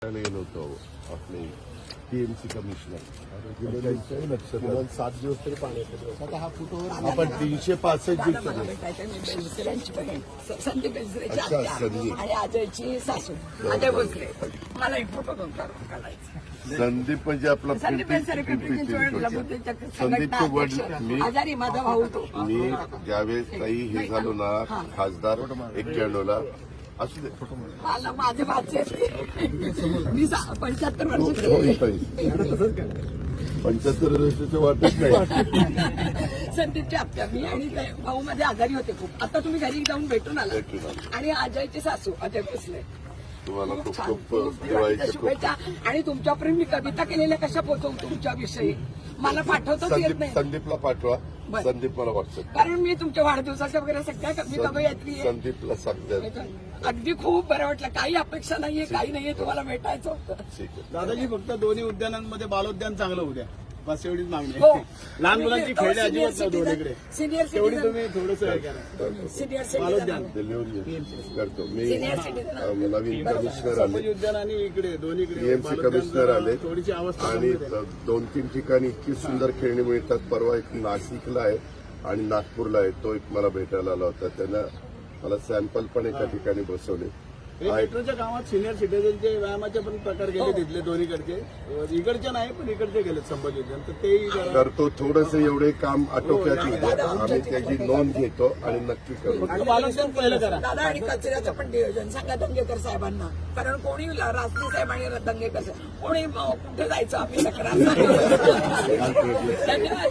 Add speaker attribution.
Speaker 1: गेलो होतो आपले टीएमसी कमिशनर 7 दिवस तरी पाण्यात आता हा फुटोवर आपण 365
Speaker 2: संदीप
Speaker 1: अच्छा संदीप
Speaker 2: आणि अजयची सासू अजय भोसले मला एक फोटो काढायचा.
Speaker 1: संदीप म्हणजे आपला
Speaker 2: संदीप
Speaker 1: संदीपचे वडील मी
Speaker 2: आजारी माझा भाऊ तो.
Speaker 1: मी ज्यावेळेस काही हे झालो ना खासदार 91ला असू दे
Speaker 2: मला माझे भाचे मी 75 वर्ष
Speaker 1: 75 वर्षाचं वाटत नाही.
Speaker 2: संदीपची आत्या मी आणि भाऊ मध्ये आजारी होते खूप. आता तुम्ही घरी जाऊन भेटून आला आणि अजयची सासू अजय भोसले
Speaker 1: तुम्हाला खूप
Speaker 2: छान.
Speaker 1: खूप दिवाळीच्या खूप
Speaker 2: शुभेच्छा. आणि तुमच्यापर्यंत मी कविता केलेल्या कशा पोहोचवू तुमच्याविषयी मला पाठवताच येत नाही.
Speaker 1: संदीपला पाठवा.
Speaker 2: बरं.
Speaker 1: संदीप मला व्हॉट्सअप
Speaker 2: कारण मी तुमच्या वाढदिवसाच्या वगैरे सगळ्या कविता यात्री
Speaker 1: संदीपला सांगते.
Speaker 2: अगदी खूप बरं वाटलं. काही अपेक्षा नाहीये काही नाहीये तुम्हाला भेटायचं होतं.
Speaker 1: ठीक आहे
Speaker 3: दादाजी फक्त दोन्ही उद्यानांमध्ये बालोद्यान चांगलं होऊ द्या बस एवढीच मागणी
Speaker 2: हो.
Speaker 3: आहे. लहान मुलांची खेळणी अजिबात नाही दोन्हीकडे
Speaker 2: सिनियर
Speaker 3: तेवढी
Speaker 2: सिटीजन
Speaker 3: तुम्ही थोडंसं हे करा.
Speaker 2: सिनियर
Speaker 3: बालोद्यान
Speaker 2: सिटीजन
Speaker 1: डिलिव्हरी करतो मी.
Speaker 2: सिनियर सिटीजन
Speaker 1: नवीन कमिशनर
Speaker 3: संभाजी
Speaker 1: आले
Speaker 3: उद्यान आणि इकडे दोन्हीकडे
Speaker 1: टीएमसी
Speaker 3: बालोद्यान
Speaker 1: कमिशनर आले
Speaker 3: थोडीशी अवस्था
Speaker 1: आणि
Speaker 3: गंभीर आहे.
Speaker 1: 2-3 ठिकाणी इतकी सुंदर खेळणी मिळतात. परवा एक नाशिकला आहे आणि नागपूरला आहे. तो एक मला भेटायला आला होता. त्यानं मला सॅम्पल पण एका ठिकाणी बसवले.
Speaker 3: हे मेट्रोच्या गावात सिनियर सिटीजनचे व्यायामाचे पण प्रकार
Speaker 2: हो.
Speaker 3: गेले तिथले दोन्हीकडचे. इकडचे नाही पण इकडचे गेलेत संभाजी उद्यान तर तेही जरा
Speaker 1: करतो थोडंसं एवढे काम आटोक्यात येऊ द्या. आम्ही त्याची नोंद घेतो आणि नक्की करू.
Speaker 3: फक्त बालोद्यान पहिलं करा.
Speaker 2: दादा आणि कचऱ्याचं पण नियोजन सांगा दंगेकर साहेबांना. कारण कोणी राजनी साहेब आणि दंगेकर साहेब कोणी कुठे जायचं आम्ही तक्रार धन्यवाद.